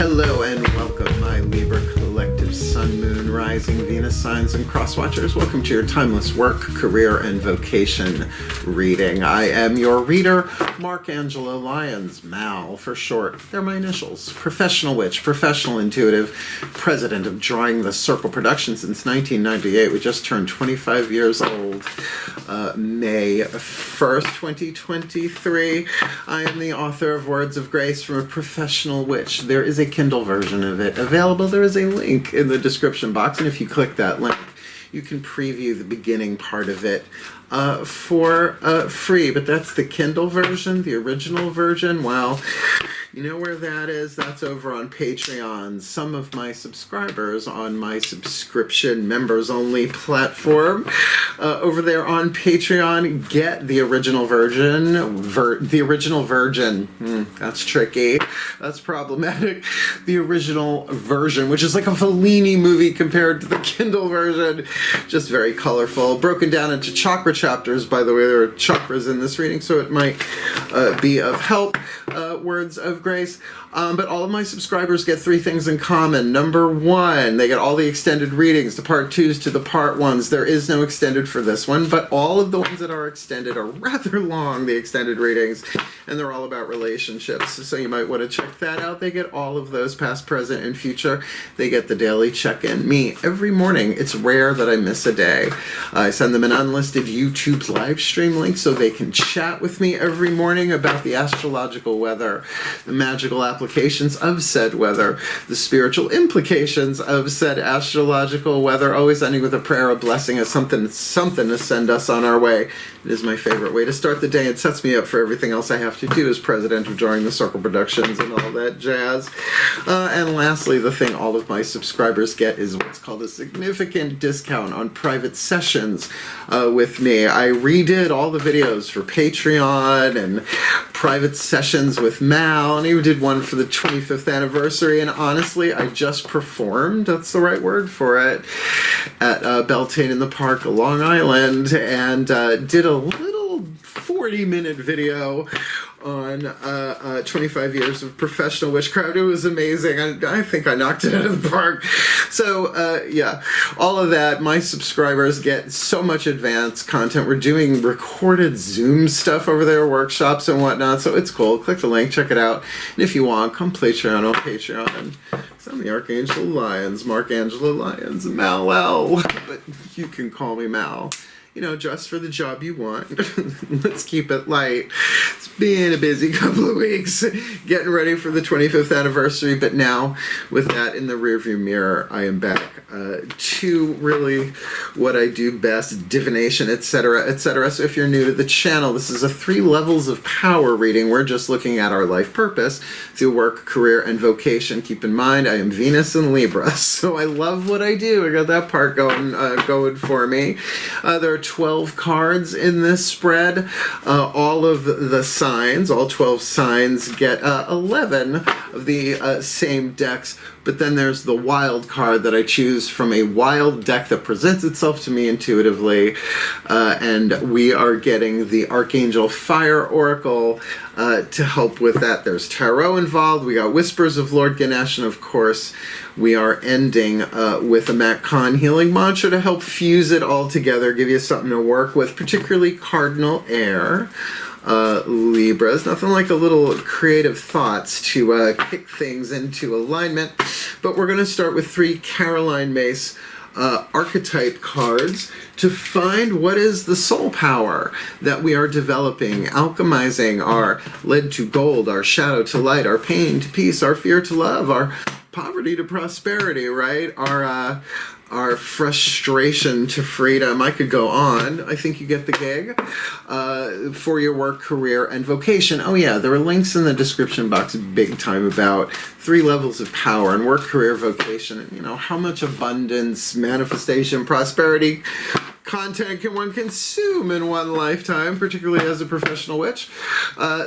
Hello and welcome, my Libra collective Sun, Moon, Rising, Venus signs, and cross-watchers. Welcome to your timeless work, career, and vocation reading. I am your reader, Markangela Lyons, Mal for short. They're my initials. Professional witch, professional intuitive, president of Drawing the Circle Productions since 1998. We just turned 25 years old. May 1st, 2023. I am the author of Words of Grace from a Professional Witch. There is a Kindle version of it available. There is a link in the description box, and if you click that link, you can preview the beginning part of it for free. But that's the Kindle version. The original version, well, you know where that is? That's over on Patreon. Some of my subscribers on my subscription members-only platform over there on Patreon get the original version. That's tricky. That's problematic. The original version, which is like a Fellini movie compared to the Kindle version. Just very colorful. Broken down into chakra chapters, by the way. There are chakras in this reading, so it might be of help. Words of Grace. But all of my subscribers get three things in common. Number one, they get all the extended readings, the part twos to the part ones. There is no extended for this one, but all of the ones that are extended are rather long, the extended readings, and they're all about relationships. So you might want to check that out. They get all of those, past, present, and future. They get the daily check-in. Me, every morning. It's rare that I miss a day. I send them an unlisted YouTube live stream link so they can chat with me every morning about the astrological weather, the magical applications of said weather, the spiritual implications of said astrological weather, always ending with a prayer, a blessing, as something to send us on our way. It is my favorite way to start the day. It sets me up for everything else I have to do as president of Drawing the Circle Productions and all that jazz. And lastly, the thing all of my subscribers get is what's called a significant discount on private sessions with me. I redid all the videos for Patreon and private sessions with Mal, and even did one for the 25th anniversary, and honestly, I just performed, that's the right word for it, at Beltane in the Park, Long Island, and did a little 40-minute video on 25 years of professional witchcraft. It was amazing. I think I knocked it out of the park. So, yeah, all of that. My subscribers get so much advanced content. We're doing recorded Zoom stuff over there, workshops and whatnot, so it's cool. Click the link, check it out. And if you want, come Patreon on Patreon. I'm the Archangel Lyons, Markangela Lyons, Mal-L, but you can call me Mal. You know, dress for the job you want. Let's keep it light. It's been a busy couple of weeks getting ready for the 25th anniversary, but now with that in the rearview mirror, I am back to really what I do best, divination, etc., etc. So if you're new to the channel, this is a 3 levels of power reading. We're just looking at our life purpose through work, career, and vocation. Keep in mind, I am Venus in Libra, so I love what I do. I got that part going for me. There are 12 cards in this spread. All of the signs, all 12 signs, get 11 of the same decks, but then there's the wild card that I choose from a wild deck that presents itself to me intuitively, and we are getting the Archangel Fire Oracle to help with that. There's tarot involved. We got Whispers of Lord Ganesha, and of course we are ending with a Matt Kahn healing mantra to help fuse it all together, give you something to work with, particularly cardinal air. Libras, nothing like a little creative thoughts to kick things into alignment, but we're going to start with 3 Caroline Myss archetype cards to find what is the soul power that we are developing, alchemizing our lead to gold, our shadow to light, our pain to peace, our fear to love, our poverty to prosperity, right? Our frustration to freedom. I could go on. I think you get the gig. For your work, career, and vocation. Oh yeah, there are links in the description box big time about 3 levels of power and work, career, vocation. And, you know, how much abundance, manifestation, prosperity content can one consume in one lifetime, particularly as a professional witch.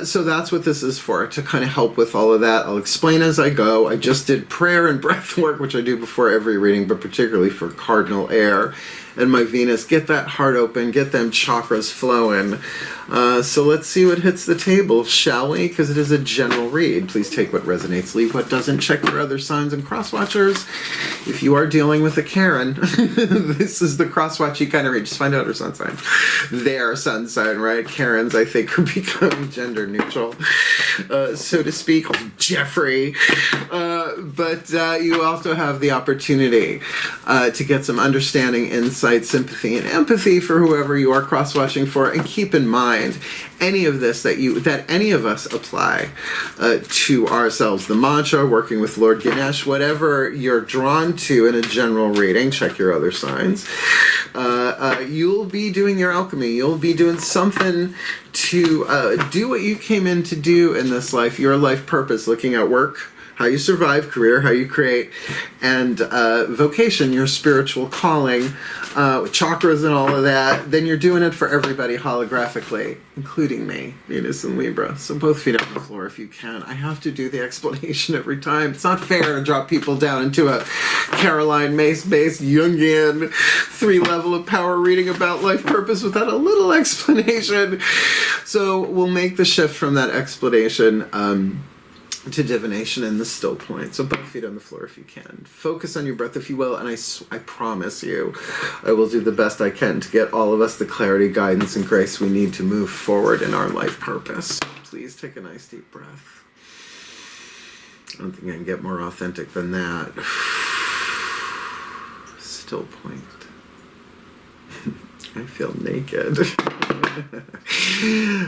So that's what this is for, to kind of help with all of that. I'll explain as I go. I just did prayer and breath work, which I do before every reading, but particularly for cardinal air. and my Venus. Get that heart open, get them chakras flowing. So let's see what hits the table, shall we? Because it is a general read. Please take what resonates, leave what doesn't. Check your other signs and crosswatchers. If you are dealing with a Karen, this is the crosswatchy kind of read. Just find out her sun sign. Their sun sign, right? Karens, I think, are becoming gender neutral, so to speak. Jeffrey. But you also have the opportunity to get some understanding, insight, sympathy, and empathy for whoever you are cross-watching for. And keep in mind, any of this that any of us apply to ourselves. The mantra, working with Lord Ganesha, whatever you're drawn to in a general reading, check your other signs. You'll be doing your alchemy. You'll be doing something to do what you came in to do in this life, your life purpose, looking at work, how you survive, career, how you create, and vocation, your spiritual calling, chakras and all of that. Then you're doing it for everybody holographically, including me, Venus and Libra. So both feet on the floor if you can. I have to do the explanation every time. It's not fair to drop people down into a Caroline Myss-based Jungian 3-level of power reading about life purpose without a little explanation. So we'll make the shift from that explanation to divination in the still point. So both feet on the floor if you can. Focus on your breath if you will, and I promise you I will do the best I can to get all of us the clarity, guidance, and grace we need to move forward in our life purpose. Please take a nice deep breath. I don't think I can get more authentic than that. Still point. I feel naked.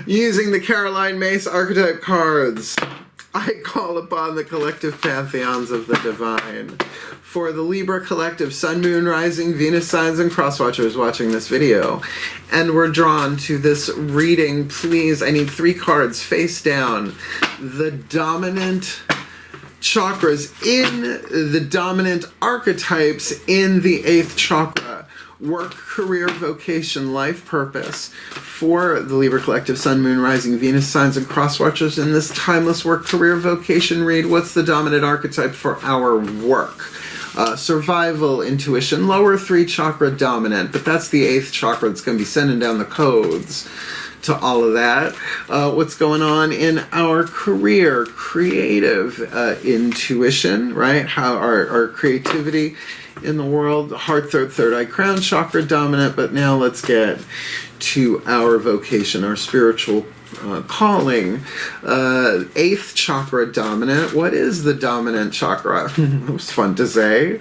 Using the Caroline Myss archetype cards, I call upon the collective pantheons of the divine. For the Libra collective, Sun, Moon, Rising, Venus signs, and crosswatchers watching this video, and we're drawn to this reading, please, I need 3 cards face down. The dominant chakras in the dominant archetypes in the 8th chakra. Work, career, vocation, life purpose for the Libra collective, Sun, Moon, Rising, Venus signs, and crosswatchers in this timeless work, career, vocation read. What's the dominant archetype for our work? Survival, intuition, lower 3 chakra dominant, but that's the 8th chakra that's going to be sending down the codes to all of that. What's going on in our career? Creative, intuition, right? How our creativity in the world, heart, third eye, crown chakra dominant. But now let's get to our vocation, our spiritual calling. 8th chakra dominant. What is the dominant chakra? It was fun to say.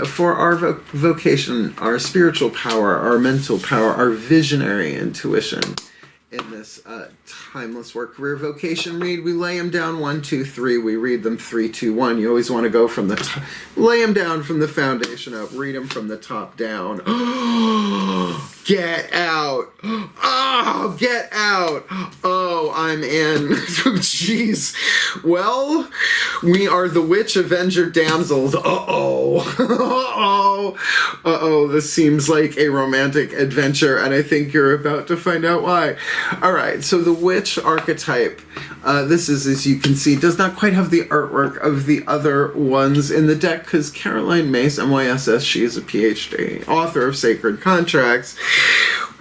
For our vocation, our spiritual power, our mental power, our visionary intuition. In this timeless work, career, vocation read, we lay them down 1, 2, 3. We read them 3, 2, 1. You always want to go from the lay them down from the foundation up. Read them from the top down. Get out. Oh, get out. Oh, I'm in. Jeez. Well, we are the witch, Avenger, Damsels. Uh-oh. Uh-oh. Uh-oh. This seems like a romantic adventure, and I think you're about to find out why. All right, so the witch archetype, this is, as you can see, does not quite have the artwork of the other ones in the deck, because Caroline Myss, MYSS, she is a PhD, author of Sacred Contracts,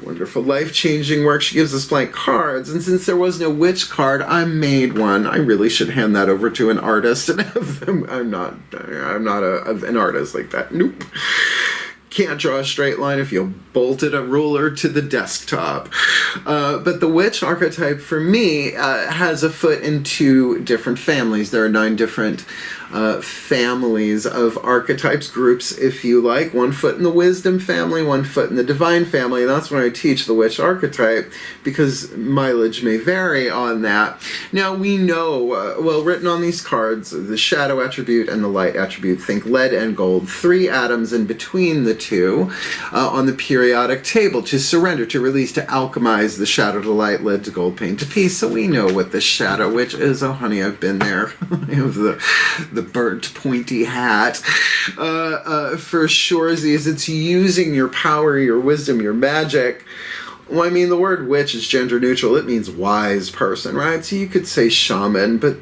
wonderful life-changing work. She gives us blank cards, and since there was no witch card, I made one. I really should hand that over to an artist and have them. I'm not an artist like that. Nope. Can't draw a straight line if you bolted a ruler to the desktop. But the witch archetype for me has a foot in 2 different families. There are 9 different families of archetypes, groups, if you like. 1 foot in the wisdom family, 1 foot in the divine family. And that's when I teach the witch archetype, because mileage may vary on that. Now we know, well, written on these cards, the shadow attribute and the light attribute. Think lead and gold, 3 atoms in between the 2 on the periodic table. To surrender, to release, to alchemize, the shadow to light, lead to gold, pain to peace. So we know what the shadow witch is. Oh honey, I've been there. I have the burnt pointy hat. For sure, it's using your power, your wisdom, your magic Well, I mean, the word witch is gender neutral. It means wise person, right? So you could say shaman, but,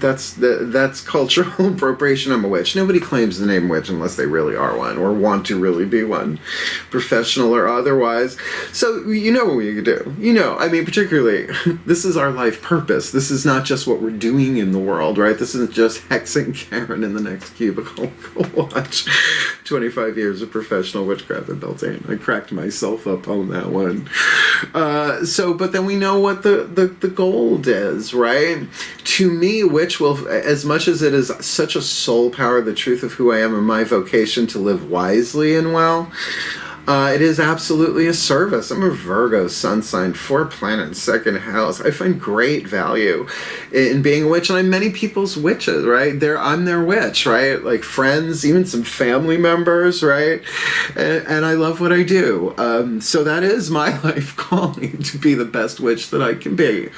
that's cultural appropriation. I'm a witch. Nobody claims the name witch unless they really are one or want to really be one, professional or otherwise. So you know what we do. Particularly, this is our life purpose. This is not just what we're doing in the world, right? This isn't just hexing Karen in the next cubicle. Go watch 25 years of professional witchcraft at Beltane. I cracked myself up on that one. But then we know what the gold is, right? To me, which will, as much as it is such a soul power, the truth of who I am and my vocation to live wisely and well, it is absolutely a service. I'm a Virgo sun sign, 4 planets, 2nd house. I find great value in being a witch, and I'm many people's witches, right? I'm their witch, right? Like friends, even some family members, right? And I love what I do. So that is my life calling, to be the best witch that I can be.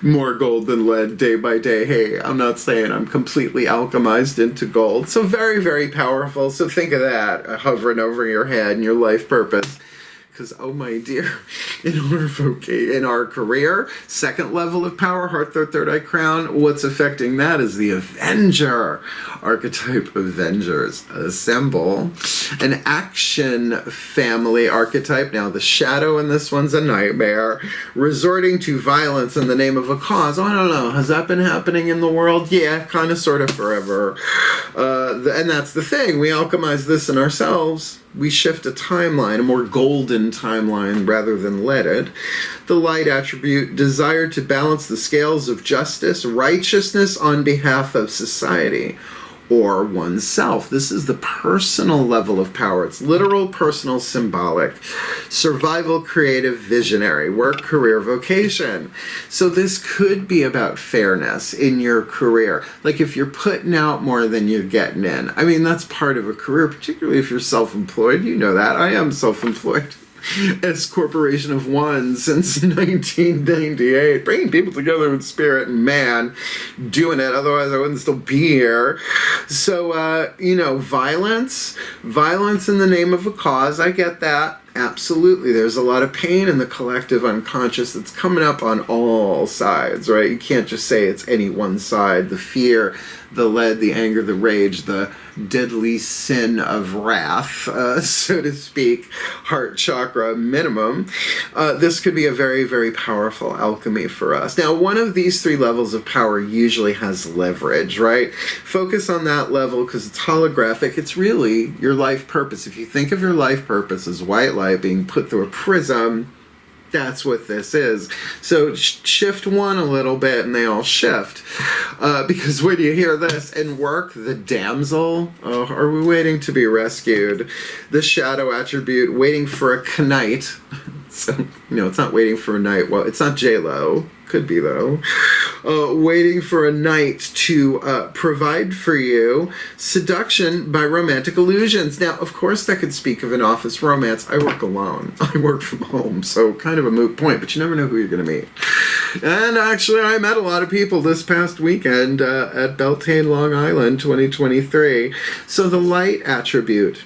More gold than lead day by day. Hey, I'm not saying I'm completely alchemized into gold. So very, very powerful. So think of that hovering over your head and your life purpose. Because, oh my dear, in our career, 2nd level of power, heart, third eye crown, what's affecting that is the Avenger. Archetype Avengers assemble. An action family archetype. Now, the shadow in this one's a nightmare. Resorting to violence in the name of a cause. Oh, I don't know. Has that been happening in the world? Yeah, kind of, sort of, forever. And that's the thing. We alchemize this in ourselves. We shift a timeline, a more golden timeline rather than leaded. The light attribute, desire to balance the scales of justice, righteousness on behalf of society or oneself. This is the personal level of power. It's literal, personal, symbolic. Survival, creative, visionary. Work, career, vocation. So this could be about fairness in your career. Like if you're putting out more than you're getting in. I mean, that's part of a career, particularly if you're self-employed. You know that. I am self-employed. S Corporation of One since 1998, bringing people together in spirit and man, doing it, otherwise I wouldn't still be here. So, violence in the name of a cause, I get that. Absolutely. There's a lot of pain in the collective unconscious that's coming up on all sides, right? You can't just say it's any one side. The fear, the lead, the anger, the rage, the deadly sin of wrath, so to speak, heart chakra minimum. This could be a very, very powerful alchemy for us. Now, one of these 3 levels of power usually has leverage, right? Focus on that level because it's holographic. It's really your life purpose. If you think of your life purpose as white light being put through a prism, that's what this is. So shift one a little bit and they all shift. Because when you hear this in work, the damsel, oh, are we waiting to be rescued? The shadow attribute, waiting for a knight. So, it's not waiting for a knight. Well, it's not J-Lo. Could be, though. Waiting for a knight to provide for you. Seduction by romantic illusions. Now, of course, that could speak of an office romance. I work alone. I work from home, so kind of a moot point, but you never know who you're going to meet. And actually, I met a lot of people this past weekend at Beltane, Long Island, 2023. So the light attribute.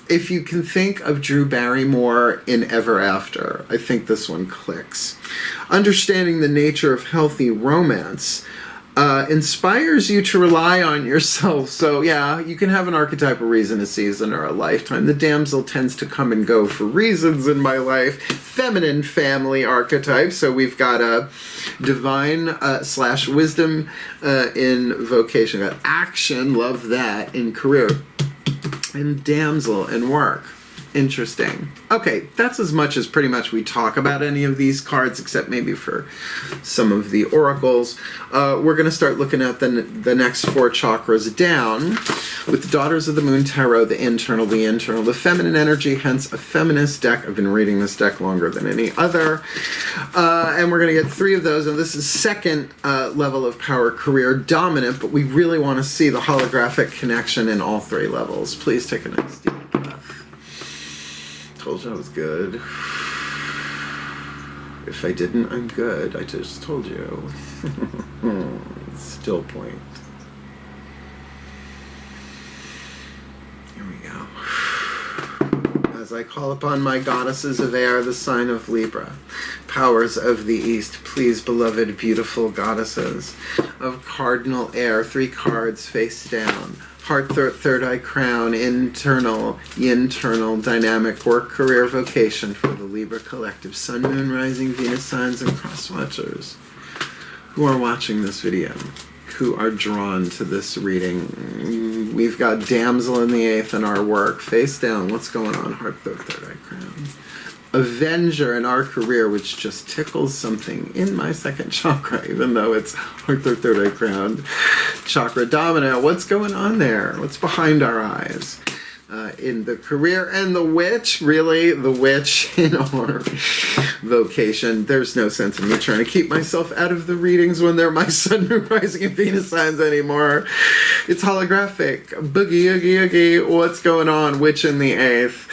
If you can think of Drew Barrymore in Ever After, I think this one clicks. Understanding the nature of healthy romance inspires you to rely on yourself. So yeah, you can have an archetypal reason, a season, or a lifetime. The damsel tends to come and go for reasons in my life. Feminine family archetype. So we've got a divine / wisdom in vocation. Got action, love that, in career. And damsel in work. Interesting. Okay, that's as much as pretty much we talk about any of these cards, except maybe for some of the oracles. We're going to start looking at the next 4 chakras down with the Daughters of the Moon Tarot, the internal, the feminine energy, hence a feminist deck. I've been reading this deck longer than any other. And we're going to get 3 of those. And this is 2nd level of power, career dominant, but we really want to see the holographic connection in all 3 levels. Please take a nice deep breath. Told you I was good. If I didn't, I'm good. I just told you. Still point. Here we go. As I call upon my goddesses of air, the sign of Libra. Powers of the East, please, beloved, beautiful goddesses of cardinal air. 3 cards face down. Heart, third eye, crown, internal, dynamic, work, career, vocation for the Libra collective. Sun, moon, rising, Venus signs, and cross watchers who are watching this video, who are drawn to this reading. We've got Damsel in the 8th in our work. Face down. What's going on? Heart, third eye, crown. Avenger in our career, which just tickles something in my 2nd chakra, even though it's heart, third eye, crown. Chakra dominant. What's going on there? What's behind our eyes? In the career, and the witch, really, the witch in our vocation. There's no sense in me trying to keep myself out of the readings when they're my sun, moon, rising, and Venus signs anymore. It's holographic. Boogie, oogie, oogie. What's going on? Witch in the 8th.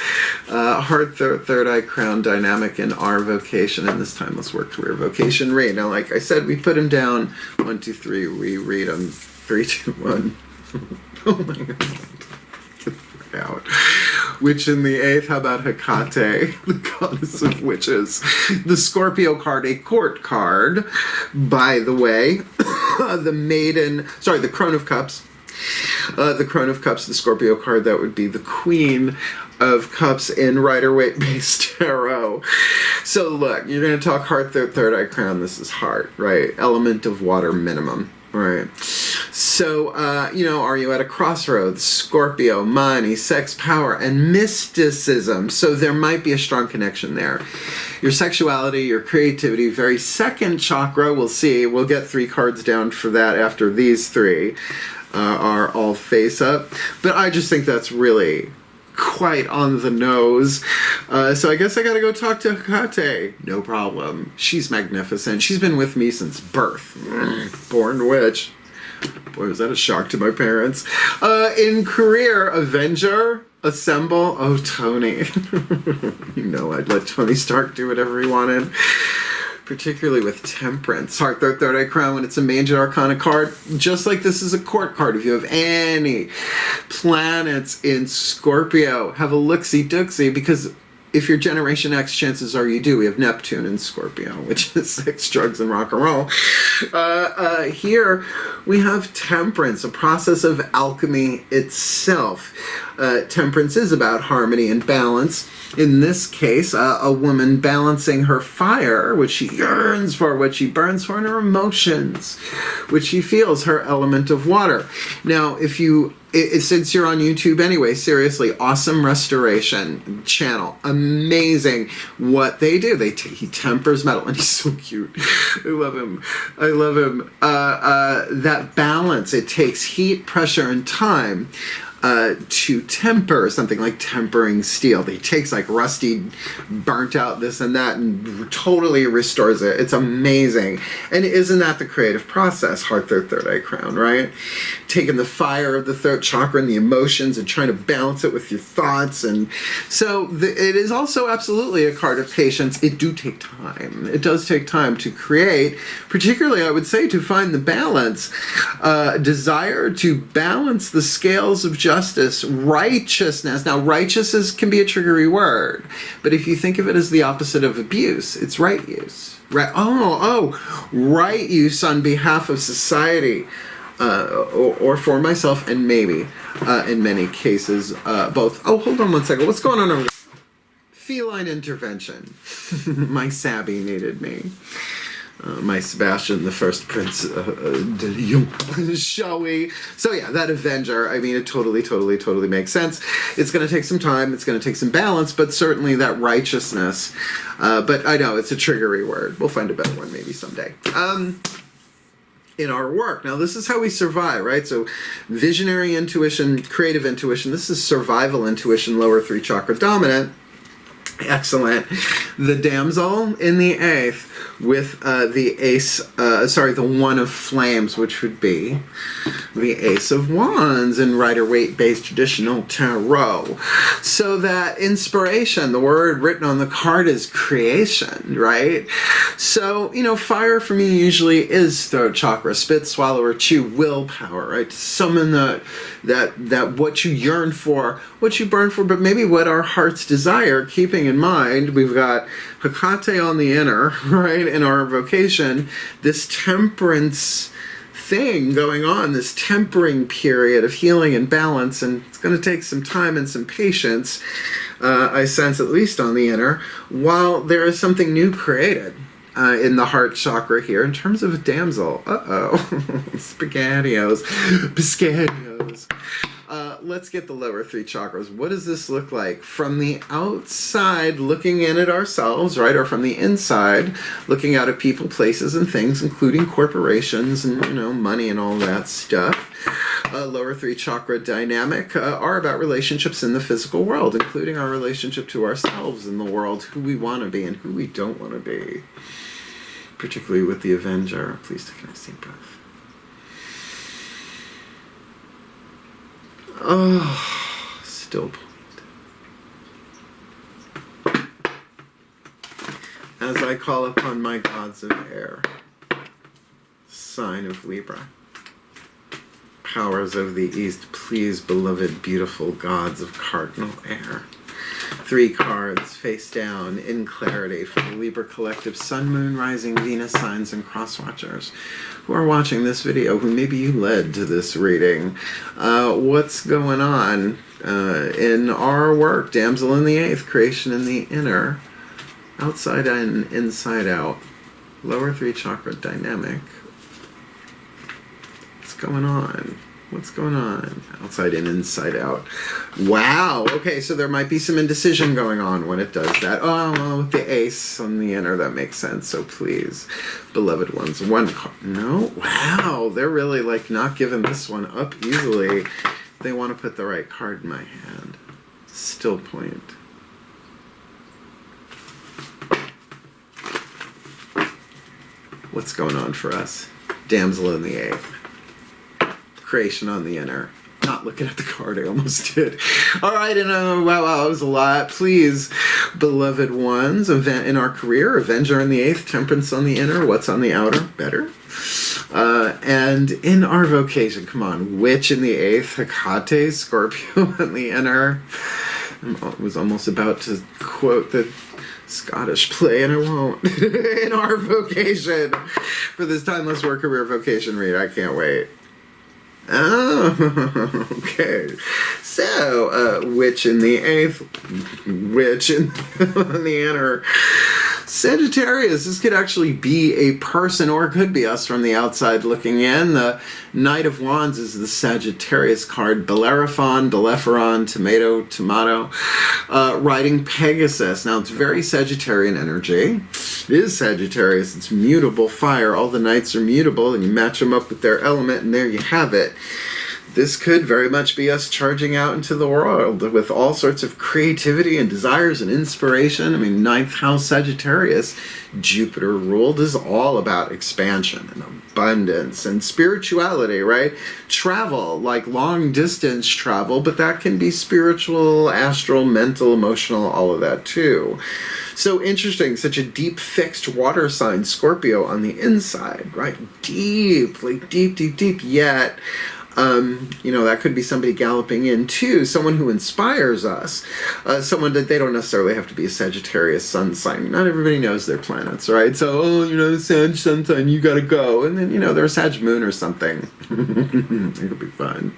Heart, third eye, crown, dynamic in our vocation. And this time, let's work career vocation read. Now, like I said, we put them down. 1, 2, 3. We read them. 3, 2, 1. Oh my God. Out. Witch in the 8th. How about Hecate, the goddess of witches? The Scorpio card, a court card, by the way. The Crone of Cups. The Crone of Cups, the Scorpio card, that would be the Queen of Cups in Rider-Waite based tarot. So look, you're going to talk heart, third eye, crown. This is heart, right? Element of water minimum. Right. So, are you at a crossroads? Scorpio, money, sex, power, and mysticism. So there might be a strong connection there. Your sexuality, your creativity, very 2nd chakra. We'll see. We'll get 3 cards down for that after these 3 are all face up. But I just think that's really quite on the nose. So I guess I gotta go talk to Hecate. No problem. She's magnificent. She's been with me since birth. Born witch. Boy, was that a shock to my parents. In career, Avenger, assemble. Oh, Tony. I'd let Tony Stark do whatever he wanted. Particularly with temperance. Heart, third eye, crown, when it's a major arcana card. Just like this is a court card. If you have any planets in Scorpio, have a look-see-dooksy, because if you're Generation X, chances are you do. We have Neptune in Scorpio, which is sex, drugs, and rock and roll. Here we have temperance, a process of alchemy itself. Temperance is about harmony and balance. In this case, a woman balancing her fire, which she yearns for, what she burns for, and her emotions, which she feels, her element of water. Now, since you're on YouTube anyway, seriously, awesome restoration channel. Amazing what they do. He tempers metal, and he's so cute. I love him. That balance, it takes heat, pressure, and time to temper something like tempering steel. He takes like rusty, burnt out this and that and totally restores it. It's amazing. And isn't that the creative process? Heart, third eye, crown, right? Taking the fire of the 3rd chakra and the emotions and trying to balance it with your thoughts. And so it is also absolutely a card of patience. It do take time. It does take time to create, particularly I would say to find the balance. Desire to balance the scales of justice, righteousness. Now, righteousness can be a triggery word, but if you think of it as the opposite of abuse, it's right use. Right? Right use on behalf of society, or for myself, and maybe, in many cases, both. Oh, hold on one second. What's going on over there? Feline intervention. My Sabby needed me. My Sebastian, the first Prince de Lyon, shall we? So yeah, that Avenger, I mean, it totally makes sense. It's going to take some time, it's going to take some balance, but certainly that righteousness. But I know, it's a triggery word. We'll find a better one maybe someday. In our work. Now, this is how we survive, right? So visionary intuition, creative intuition. This is survival intuition, lower 3 chakra dominant. Excellent. The damsel in the eighth with the ace, the one of flames, which would be the ace of wands in Rider-Waite-based traditional tarot. So that inspiration, the word written on the card is creation, right? So, fire for me usually is throat chakra, spit, swallow, or chew, willpower, right? To summon that what you yearn for, what you burn for, but maybe what our hearts desire, keeping in mind we've got Hecate on the inner, right, in our vocation, this temperance thing going on, this tempering period of healing and balance, and it's going to take some time and some patience, I sense, at least on the inner, while there is something new created in the heart chakra here in terms of a damsel. Spaghettios. Let's get the lower three chakras. What does this look like? From the outside, looking in at ourselves, right? Or from the inside, looking out at people, places, and things, including corporations and, money and all that stuff. Lower three chakra dynamic are about relationships in the physical world, including our relationship to ourselves in the world, who we want to be and who we don't want to be. Particularly with the Avenger. Please take a nice deep breath. Oh, still point. As I call upon my gods of air, sign of Libra, powers of the east, please, beloved, beautiful gods of cardinal air. 3 cards face down in clarity for the Libra collective, Sun, Moon, Rising, Venus signs, and cross-watchers who are watching this video, who maybe you led to this reading. What's going on in our work? Damsel in the eighth, creation in the inner, outside in, inside out, lower three chakra dynamic. What's going on? What's going on? Outside in, inside out. Wow. Okay, so there might be some indecision going on when it does that. Oh, well, with the ace on the inner, that makes sense. So please, beloved ones, one card. No? Wow. They're really not giving this one up easily. They want to put the right card in my hand. Still point. What's going on for us? Damsel in the eighth. Creation on the inner. Not looking at the card, I almost did. All right, and wow, that was a lot. Please, beloved ones, in our career, Avenger in the eighth, Temperance on the inner, what's on the outer? Better. And in our vocation, come on, Witch in the eighth, Hecate, Scorpio in the inner. I was almost about to quote the Scottish play, and I won't. In our vocation, for this timeless work-career-vocation read, I can't wait. Oh, okay. So, Witch in the eighth, Witch in the inner. Sagittarius, this could actually be a person, or it could be us from the outside looking in. The Knight of Wands is the Sagittarius card. Bellerophon, tomato, riding Pegasus. Now, it's very Sagittarian energy. It is Sagittarius. It's mutable fire. All the knights are mutable, and you match them up with their element, and there you have it. This could very much be us charging out into the world with all sorts of creativity and desires and inspiration. I mean, 9th house Sagittarius, Jupiter ruled, is all about expansion and abundance and spirituality, right? Travel, like long distance travel, but that can be spiritual, astral, mental, emotional, all of that too. So interesting, such a deep fixed water sign, Scorpio on the inside, right? Deep, yet that could be somebody galloping in too, someone who inspires us, someone that they don't necessarily have to be a Sagittarius sun sign. Not everybody knows their planets, right? So, you're not a Sag sun sign, you gotta go. And then, they're a Sag moon or something. It'll be fun.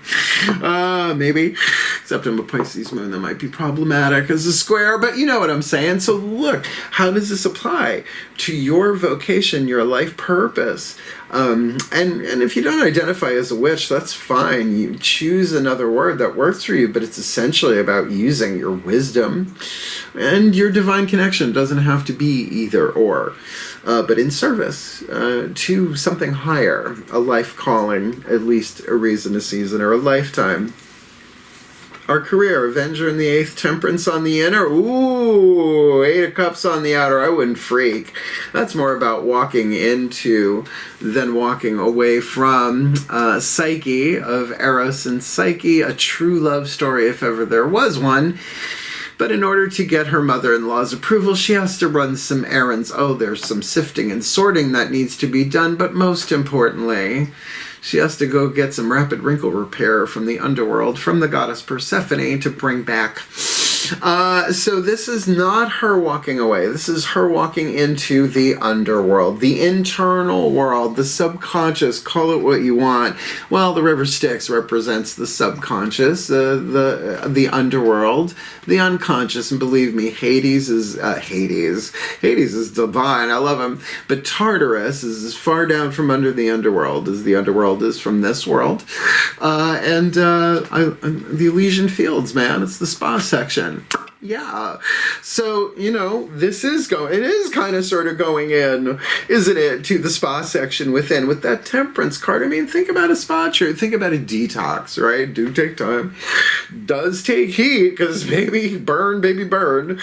Maybe. Except I'm a Pisces moon, that might be problematic as a square, but you know what I'm saying. So look, how does this apply to your vocation, your life purpose? And if you don't identify as a witch, that's fine. You choose another word that works for you, but it's essentially about using your wisdom and your divine connection. It doesn't have to be either or, but in service to something higher, a life calling, at least a reason, a season, or a lifetime. Our career, Avenger in the 8th, Temperance on the inner. Ooh, 8 of Cups on the outer. I wouldn't freak. That's more about walking into than walking away from. Psyche of Eros and Psyche, a true love story if ever there was one. But in order to get her mother-in-law's approval, she has to run some errands. Oh, there's some sifting and sorting that needs to be done, but most importantly, she has to go get some rapid wrinkle repair from the underworld, from the goddess Persephone, to bring back. So this is not her walking away. This is her walking into the underworld, the internal world, the subconscious, call it what you want. Well, the river Styx represents the subconscious, the underworld, the unconscious, and believe me, Hades is Hades is divine. I love him. But Tartarus is as far down from under the underworld as the underworld is from this world. The Elysian Fields, man, it's the spa section. Yeah. So, this is it is kind of sort of going in, isn't it, to the spa section within with that Temperance card. I mean, think about a spa trip. Think about a detox, right? Do take time. Does take heat, because baby burn.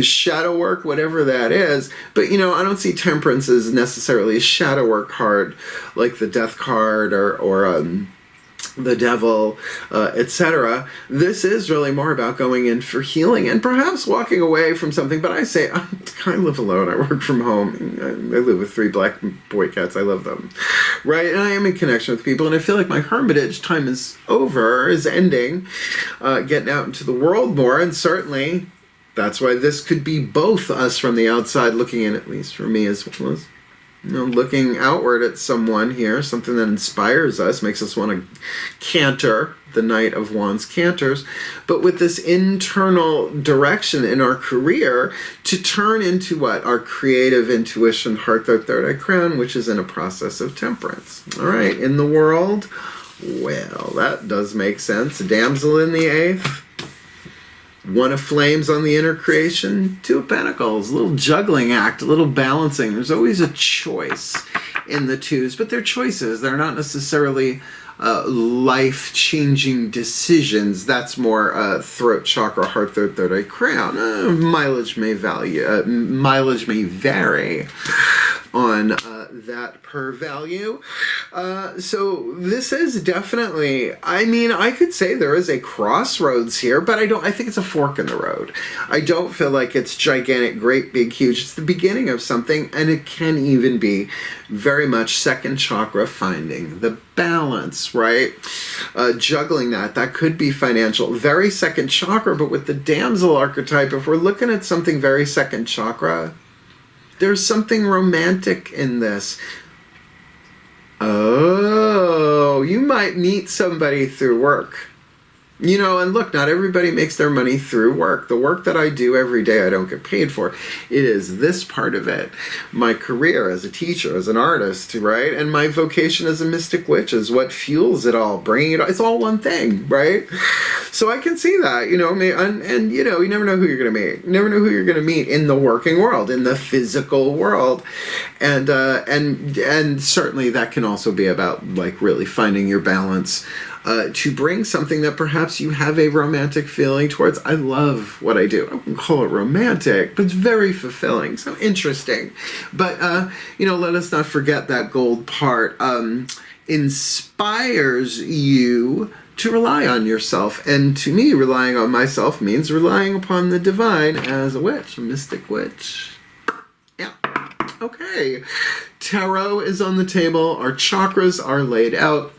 Shadow work, whatever that is. But, I don't see Temperance as necessarily a shadow work card like the Death card or the Devil, etc. This is really more about going in for healing and perhaps walking away from something. But I say, I live alone. I work from home. I live with 3 black boy cats. I love them. Right? And I am in connection with people. And I feel like my hermitage time is ending. Getting out into the world more. And certainly, that's why this could be both us from the outside looking in, at least for me, as well as looking outward at someone here, something that inspires us, makes us want to canter, the Knight of Wands canters, but with this internal direction in our career to turn into what? Our creative intuition, heart, third eye crown, which is in a process of temperance. All right, in the world, well, that does make sense. Damsel in the 8th. 1 of Flames on the inner creation, 2 of Pentacles, a little juggling act, a little balancing. There's always a choice in the 2s, but they're choices. They're not necessarily life-changing decisions. That's more throat chakra, heart, third eye crown. Mileage may vary on that per value. So this is definitely, I could say there is a crossroads here, but I think it's a fork in the road. I don't feel like it's gigantic, great, big, huge. It's the beginning of something, and it can even be very much second chakra, finding the balance, right? Juggling that could be financial, very second chakra, but with the Damsel archetype, if we're looking at something very second chakra, there's something romantic in this. Oh, you might meet somebody through work. And look, not everybody makes their money through work. The work that I do every day, I don't get paid for. It is this part of it. My career as a teacher, as an artist, right? And my vocation as a mystic witch is what fuels it all, bringing it all. It's all one thing, right? So I can see that, and you never know who you're going to meet. You never know who you're going to meet in the working world, in the physical world. And certainly that can also be about, like, really finding your balance. To bring something that perhaps you have a romantic feeling towards. I love what I do. I wouldn't call it romantic, but it's very fulfilling. So interesting. But, let us not forget that gold part inspires you to rely on yourself. And to me, relying on myself means relying upon the divine as a witch, a mystic witch. Yeah. Okay. Tarot is on the table. Our chakras are laid out.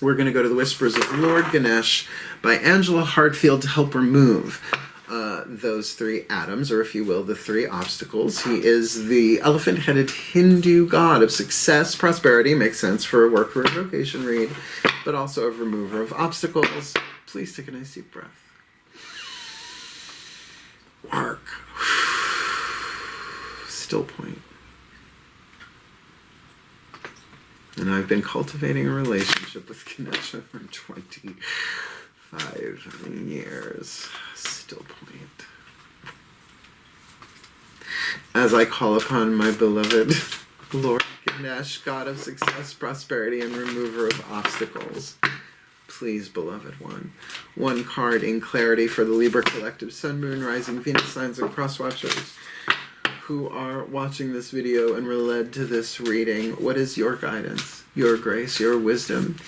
We're going to go to the Whispers of Lord Ganesha by Angela Hartfield to help remove those 3 atoms, or if you will, the 3 obstacles. He is the elephant-headed Hindu god of success, prosperity, makes sense for a work-career-vocation read, but also a remover of obstacles. Please take a nice deep breath. Work. Still point. And I've been cultivating a relationship with Ganesha for 25 years. Still point. As I call upon my beloved Lord Ganesha, God of success, prosperity, and remover of obstacles, please, beloved one. One card in clarity for the Libra Collective Sun, Moon, Rising, Venus signs, and cross watchers who are watching this video and were led to this reading. What is your guidance, your grace, your wisdom,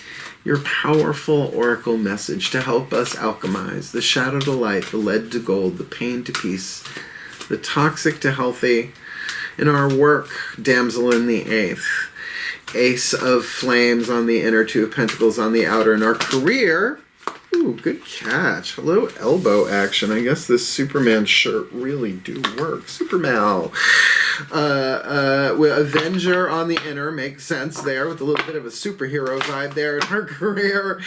your powerful oracle message to help us alchemize the shadow to light, the lead to gold, the pain to peace, the toxic to healthy, in our work, Damsel in the 8th, Ace of Flames on the inner, 2 of Pentacles on the outer, in our career, ooh, good catch. Hello, elbow action. I guess this Superman shirt really do work. Superman. With Avenger on the inner, makes sense there, with a little bit of a superhero vibe there in our career.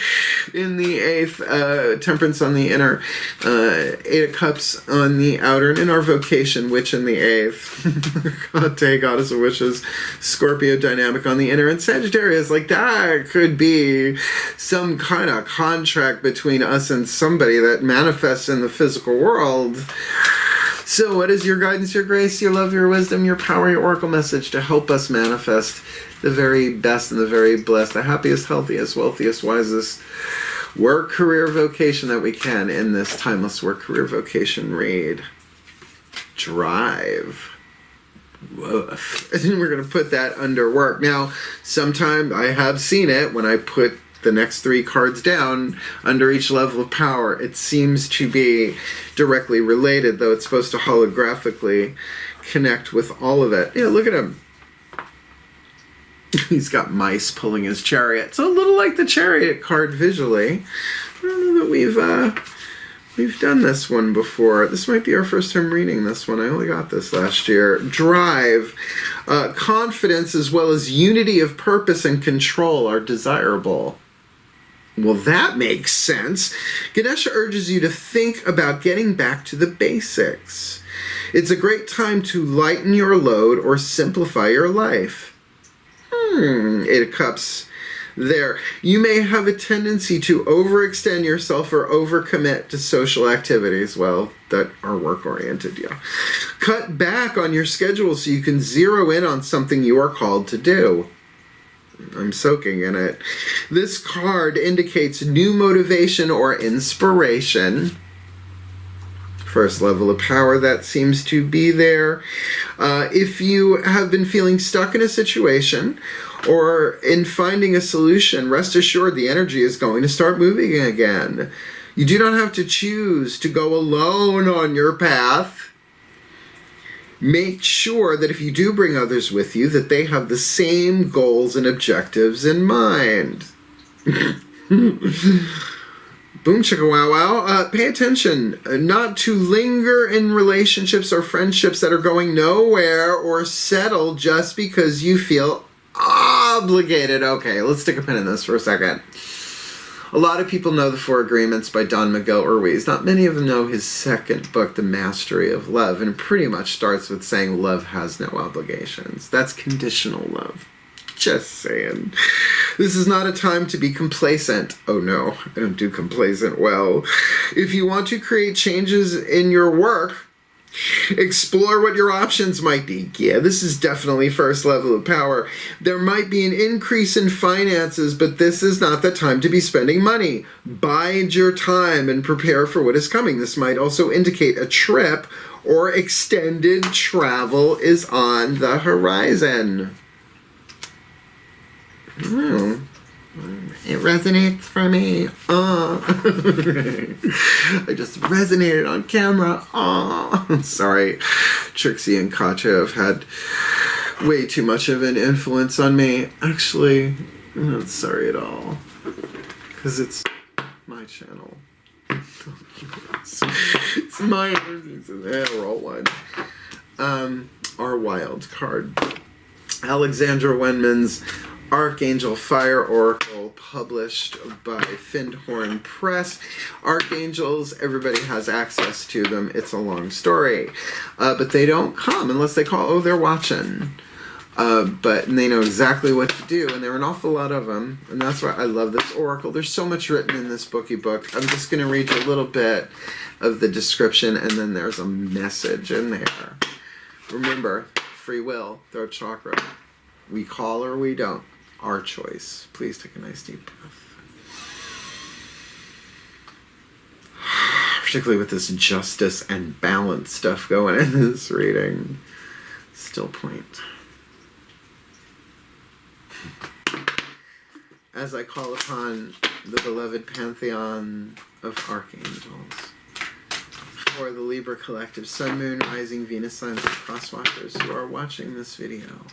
In the 8th, Temperance on the inner, 8 of Cups on the outer, and in our vocation, Witch in the 8th. God, Goddess of Wishes, Scorpio dynamic on the inner, and Sagittarius. Like, that could be some kind of contract between us and somebody that manifests in the physical world. So what is your guidance, your grace, your love, your wisdom, your power, your oracle message to help us manifest the very best and the very blessed, the happiest, healthiest, wealthiest, wisest work, career, vocation that we can in this timeless work, career, vocation read? Drive. Woof. And we're going to put that under work. Now, sometimes I have seen it when I put the next 3 cards down under each level of power. It seems to be directly related, though it's supposed to holographically connect with all of it. Yeah, look at him. He's got mice pulling his chariot. It's a little like the Chariot card visually. I don't know that we've done this one before. This might be our first time reading this one. I only got this last year. Drive, confidence, as well as unity of purpose and control are desirable. Well, that makes sense. Ganesha urges you to think about getting back to the basics. It's a great time to lighten your load or simplify your life. 8 of Cups there. You may have a tendency to overextend yourself or overcommit to social activities, well, that are work-oriented, yeah. Cut back on your schedule so you can zero in on something you are called to do. I'm soaking in it. This card indicates new motivation or inspiration. First level of power, that seems to be there. If you have been feeling stuck in a situation or in finding a solution, rest assured the energy is going to start moving again. You do not have to choose to go alone on your path. Make sure that if you do bring others with you, that they have the same goals and objectives in mind. Boom chicka wow wow. Pay attention not to linger in relationships or friendships that are going nowhere, or settle just because you feel obligated. Okay, let's stick a pin in this for a second. A lot of people know the 4 Agreements by Don Miguel Ruiz. Not many of them know his second book, The Mastery of Love, and it pretty much starts with saying love has no obligations. That's conditional love. Just saying. This is not a time to be complacent. Oh no, I don't do complacent well. If you want to create changes in your work, explore what your options might be. Yeah, this is definitely first level of power. There might be an increase in finances, but this is not the time to be spending money. Bide your time and prepare for what is coming. This might also indicate a trip or extended travel is on the horizon. It resonates for me. I just resonated on camera. Sorry. Trixie and Katya have had way too much of an influence on me. Actually, I'm not sorry at all. Because it's my channel. It's my energy. Roll one. Our wild card. Alexandra Wenman's Archangel Fire Oracle, published by Findhorn Press. Archangels, everybody has access to them. It's a long story. But they don't come unless they call, oh, they're watching. But they know exactly what to do, and there are an awful lot of them. And that's why I love this oracle. There's so much written in this bookie book. I'm just going to read you a little bit of the description, and then there's a message in there. Remember, free will, third chakra. We call or we don't. Our choice. Please take a nice deep breath. particularly with this justice and balance stuff going in this reading. Still point. As I call upon the beloved pantheon of archangels, for the Libra collective, Sun, Moon, Rising, Venus signs, and crosswatchers who are watching this video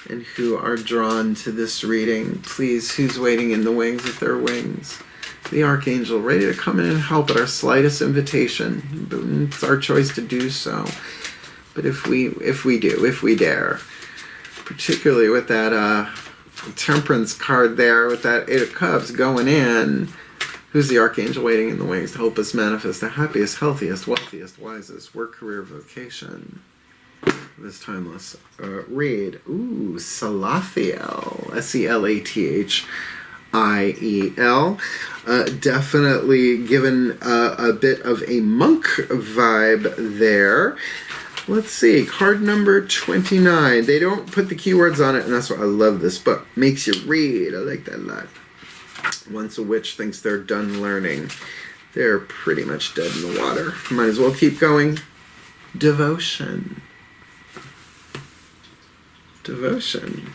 and who are drawn to this reading, please, who's waiting in the wings with their wings? The Archangel, ready to come in and help at our slightest invitation. It's our choice to do so. But if we dare, particularly with that Temperance card there, with that Eight of Cups going in, who's the Archangel waiting in the wings to help us manifest the happiest, healthiest, wealthiest, wisest work, career, vocation? This timeless read. Ooh, Salathiel. Selathiel. Definitely given a bit of a monk vibe there. Let's see, card number 29. They don't put the keywords on it, and that's why I love this book. Makes you read. I like that a lot. Once a witch thinks they're done learning, they're pretty much dead in the water. Might as well keep going. Devotion. Devotion.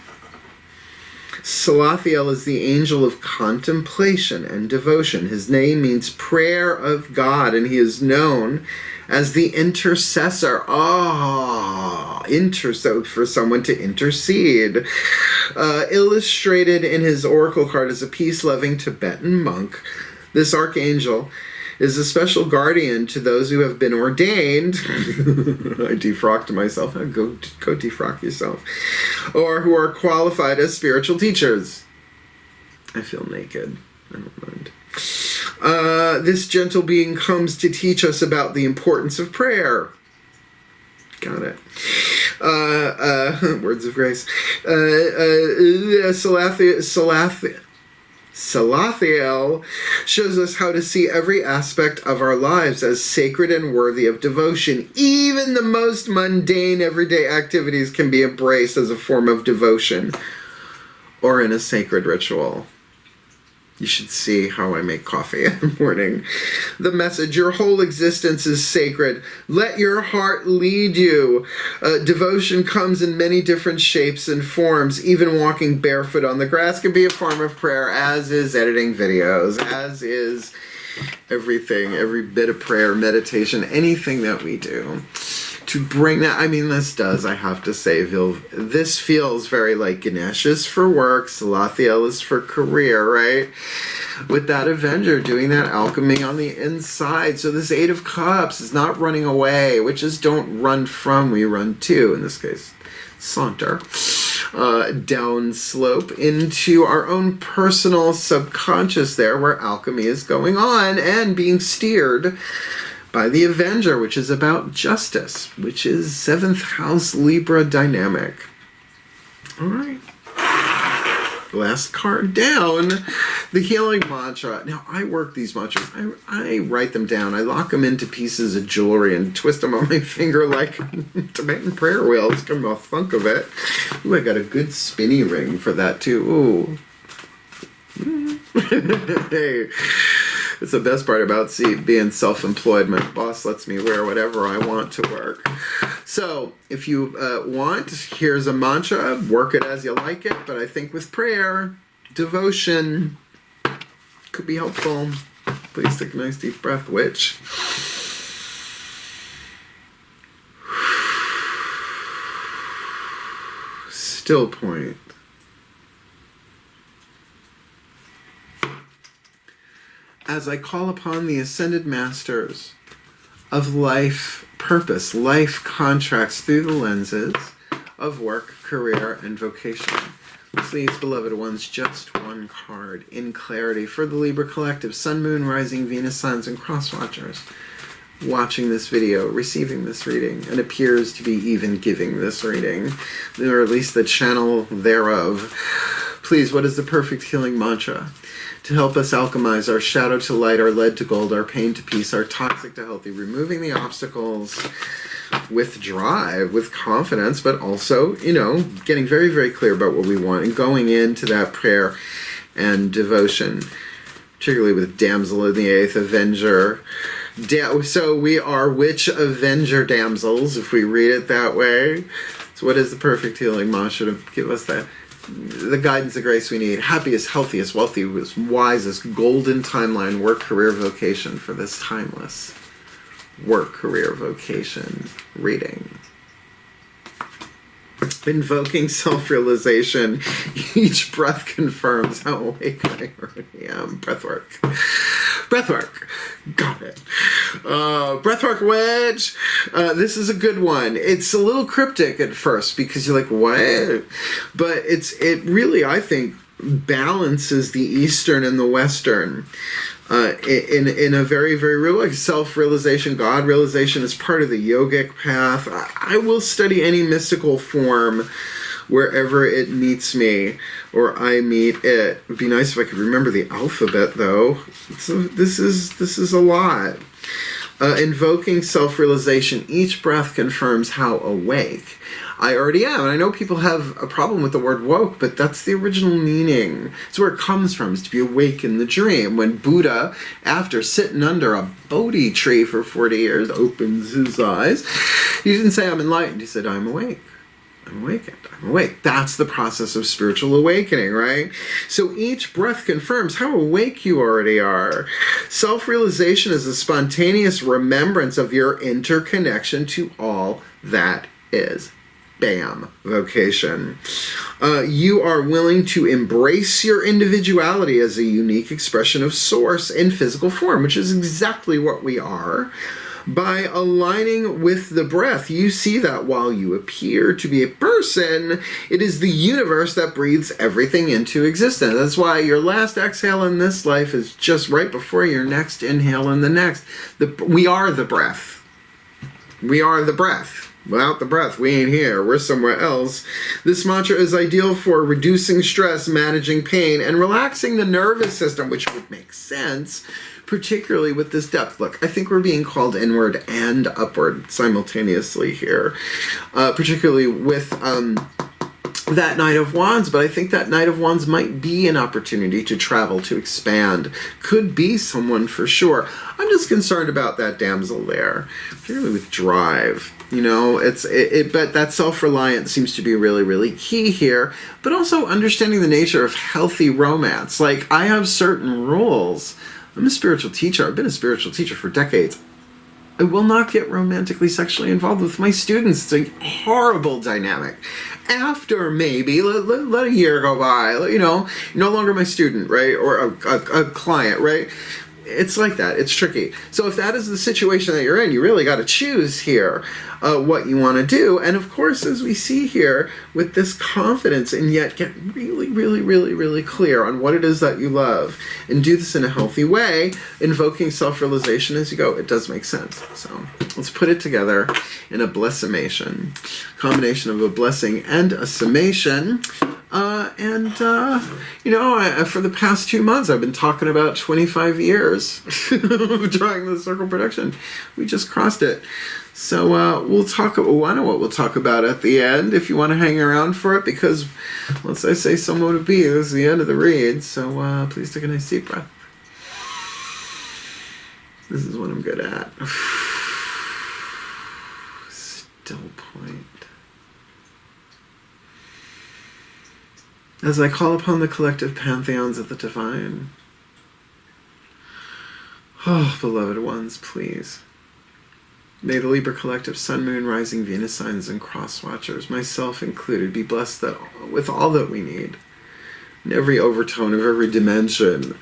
Salathiel is the angel of contemplation and devotion. His name means prayer of God, and he is known as the intercessor. For someone to intercede. Illustrated in his oracle card as a peace-loving Tibetan monk, this archangel is a special guardian to those who have been ordained. I defrocked myself. Go defrock yourself. Or who are qualified as spiritual teachers. I feel naked. I don't mind. This gentle being comes to teach us about the importance of prayer. Got it. Words of grace. Salathiel shows us how to see every aspect of our lives as sacred and worthy of devotion. Even the most mundane everyday activities can be embraced as a form of devotion or in a sacred ritual. You should see how I make coffee in the morning. The message, your whole existence is sacred. Let your heart lead you. Devotion comes in many different shapes and forms. Even walking barefoot on the grass can be a form of prayer, as is editing videos, as is everything, every bit of prayer, meditation, anything that we do. To bring that, I mean, this does, I have to say, this feels very like Ganesha's for work, Salathiel is for career, right? With that Avenger doing that alchemy on the inside. So this Eight of Cups is not running away, which is don't run from, we run to, in this case, saunter. Down slope into our own personal subconscious there, where alchemy is going on and being steered by the Avenger, which is about justice, which is 7th house Libra dynamic. All right. Last card down, the healing mantra. Now, I work these mantras. I write them down. I lock them into pieces of jewelry and twist them on my finger like Tibetan prayer wheels. Come the funk of it. Ooh, I got a good spinny ring for that, too. Ooh. Hey. It's the best part about being self-employed. My boss lets me wear whatever I want to work. So, if you want, here's a mantra. Work it as you like it. But I think with prayer, devotion could be helpful. Please take a nice deep breath, witch. Still point. As I call upon the ascended masters of life purpose, life contracts through the lenses of work, career, and vocation. Please, beloved ones, just one card in clarity for the Libra collective, Sun, Moon, Rising, Venus signs, and crosswatchers watching this video, receiving this reading, and appears to be even giving this reading, or at least the channel thereof. Please, what is the perfect healing mantra to help us alchemize our shadow to light, our lead to gold, our pain to peace, our toxic to healthy, removing the obstacles with drive, with confidence, but also, getting very, very clear about what we want and going into that prayer and devotion, particularly with Damsel in the 8th, Avenger, So we are witch Avenger damsels, if we read it that way. So what is the perfect healing mantra to give us that? The guidance, the grace we need. Happiest, healthiest, wealthiest, wisest, golden timeline, work, career, vocation for this timeless work, career, vocation reading. Invoking self-realization, each breath confirms how awake I already am. Breathwork. Breathwork. Got it. Breathwork wedge. This is a good one. It's a little cryptic at first because you're like, what? But it really, I think, balances the Eastern and the Western. In a very, very real way. Self-realization, God-realization is part of the yogic path. I will study any mystical form wherever it meets me or I meet it. It would be nice if I could remember the alphabet, though. This is a lot. Invoking self-realization, each breath confirms how awake I already am. And I know people have a problem with the word woke, but that's the original meaning. It's where it comes from, is to be awake in the dream. When Buddha, after sitting under a Bodhi tree for 40 years, opens his eyes, he didn't say, I'm enlightened. He said, I'm awake. I'm awakened. I'm awake. That's the process of spiritual awakening, right? So each breath confirms how awake you already are. Self-realization is a spontaneous remembrance of your interconnection to all that is. Bam. Vocation. You are willing to embrace your individuality as a unique expression of source in physical form, which is exactly what we are. By aligning with the breath, you see that while you appear to be a person, it is the universe that breathes everything into existence. That's why your last exhale in this life is just right before your next inhale in the next. We are the breath. We are the breath. Without the breath, we ain't here. We're somewhere else. This mantra is ideal for reducing stress, managing pain, and relaxing the nervous system, which would make sense, particularly with this depth. Look, I think we're being called inward and upward simultaneously here, particularly with that Knight of Wands, but I think that Knight of Wands might be an opportunity to travel, to expand. Could be someone for sure. I'm just concerned about that damsel there, particularly with drive. You know, but that self-reliance seems to be really, really key here. But also understanding the nature of healthy romance. Like, I have certain rules. I'm a spiritual teacher. I've been a spiritual teacher for decades. I will not get romantically, sexually involved with my students. It's a horrible dynamic. After maybe, let a year go by, you know, no longer my student, right? Or a client, right? It's like that. It's tricky. So if that is the situation that you're in, you really got to choose here what you want to do. And of course, as we see here, with this confidence, and yet get really, really, really, really clear on what it is that you love, and do this in a healthy way, invoking self-realization as you go. It does make sense. So let's put it together in a blessimation. Combination of a blessing and a summation. You know, for the past 2 months, I've been talking about 25 years of drawing the circle production. We just crossed it. So we'll talk. I know what we'll talk about at the end if you want to hang around for it, because once I say so mote be, this is the end of the read. So please take a nice deep breath. This is what I'm good at. Still point. As I call upon the collective pantheons of the divine. Oh, beloved ones, please. May the Libra collective sun, moon, rising, Venus signs, and cross watchers, myself included, be blessed with all that we need. In every overtone of every dimension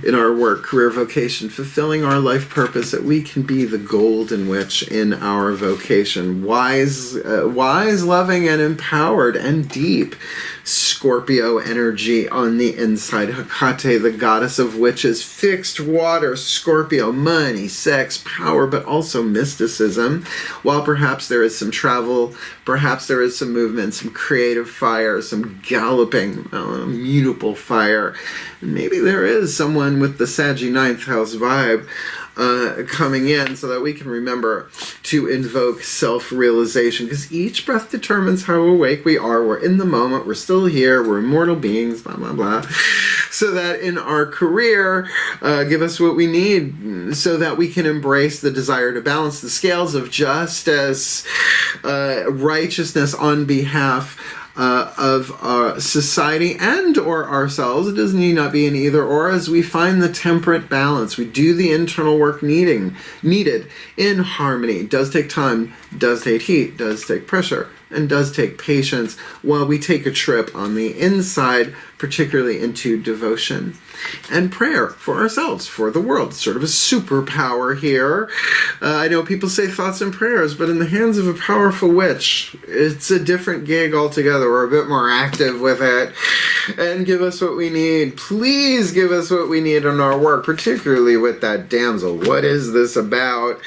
in our work, career, vocation, fulfilling our life purpose, that we can be the golden witch in our vocation. Wise, loving, and empowered, and deep. Scorpio energy on the inside. Hecate, the goddess of witches. Fixed water, Scorpio, money, sex, power, but also mysticism. While perhaps there is some travel, perhaps there is some movement, some creative fire, some galloping, immutable fire. Maybe there is someone with the Saggy 9th house vibe coming in, so that we can remember to invoke self-realization, because each breath determines how awake we are. We're in the moment, we're still here, we're immortal beings, blah, blah, blah. so that in our career, give us what we need so that we can embrace the desire to balance the scales of justice, righteousness on behalf of society and or ourselves. It doesn't need not be an either or. As we find the temperate balance, we do the internal work needed in harmony. It does take time, does take heat, does take pressure, and does take patience while we take a trip on the inside, particularly into devotion and prayer for ourselves, for the world. Sort of a superpower here. I know people say thoughts and prayers, but in the hands of a powerful witch, it's a different gig altogether. We're a bit more active with it. And give us what we need. Please give us what we need in our work, particularly with that damsel. What is this about?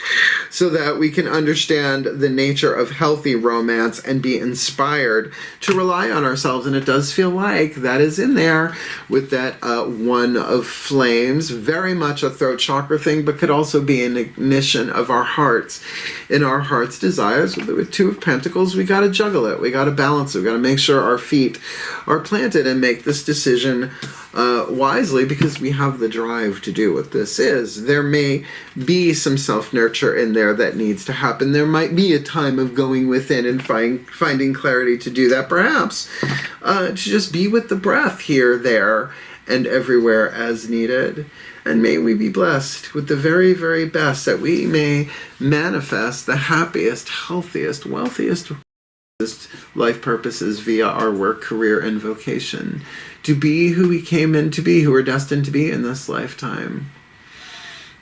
So that we can understand the nature of healthy romance and be inspired to rely on ourselves. And it does feel like that is in there with that one of flames, very much a throat chakra thing, but could also be an ignition of our hearts. In our heart's desires, with Two of Pentacles, we got to juggle it. We got to balance it. We got to make sure our feet are planted and make this decision wisely, because we have the drive to do what this is. There may be some self-nurture in there that needs to happen. There might be a time of going within and finding clarity to do that, perhaps. To just be with the breath here, there, and everywhere as needed. And may we be blessed with the very, very best, that we may manifest the happiest, healthiest, wealthiest life purposes via our work, career, and vocation. To be who we came in to be, who we're destined to be in this lifetime.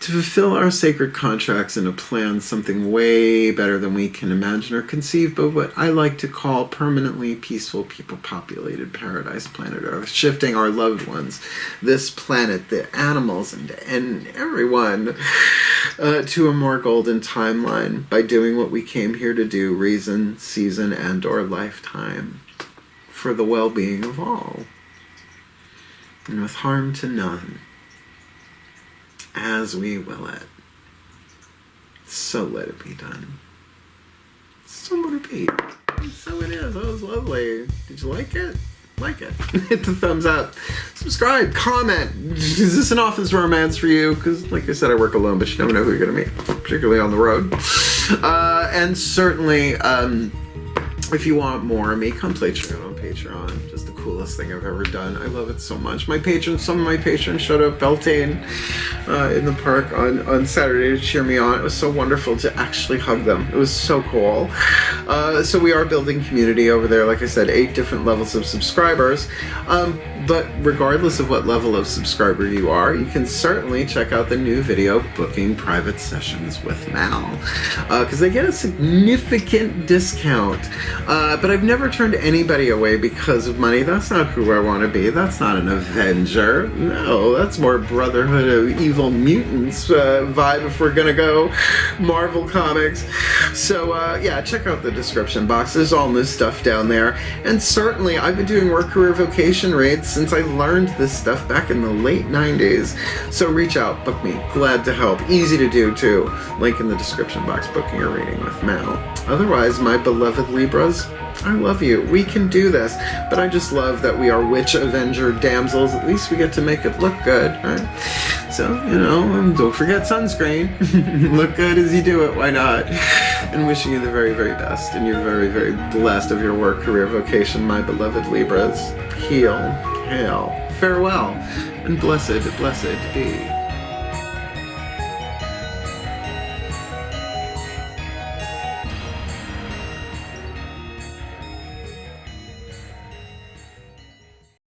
To fulfill our sacred contracts and to plan something way better than we can imagine or conceive, but what I like to call permanently peaceful, people-populated paradise planet Earth, shifting our loved ones, this planet, the animals, and everyone to a more golden timeline by doing what we came here to do, reason, season, and or lifetime, for the well-being of all, and with harm to none, as we will it. So let it be done. So let it be. So it is. That was lovely. Did you like it? Like it. Hit the thumbs up. Subscribe. Comment. Is this an office romance for you? Because, like I said, I work alone, but you never know who you're going to meet, particularly on the road. And certainly, if you want more of me, come play Trigger on Patreon. Just the coolest thing I've ever done. I love it so much. Some of my patrons showed up belting in the park on Saturday to cheer me on. It was so wonderful to actually hug them. It was so cool. So we are building community over there. Like I said, 8 different levels of subscribers. But regardless of what level of subscriber you are, you can certainly check out the new video, Booking Private Sessions with Mal, because they get a significant discount. But I've never turned anybody away because of money. That's not who I want to be. That's not an Avenger. No, that's more Brotherhood of Evil Mutants vibe if we're going to go Marvel Comics. So yeah, check out the description box. There's all new stuff down there. And certainly, I've been doing work, career, vocation raids since I learned this stuff back in the late 90s. So reach out, book me. Glad to help. Easy to do, too. Link in the description box, booking a reading with Mal. Otherwise, my beloved Libras, I love you. We can do this. But I just love that we are witch, Avenger, damsels. At least we get to make it look good, right? So, don't forget sunscreen. Look good as you do it. Why not? And wishing you the very, very best. And you're very, very blessed of your work, career, vocation, my beloved Libras. Heal, hail, farewell, and blessed, blessed be.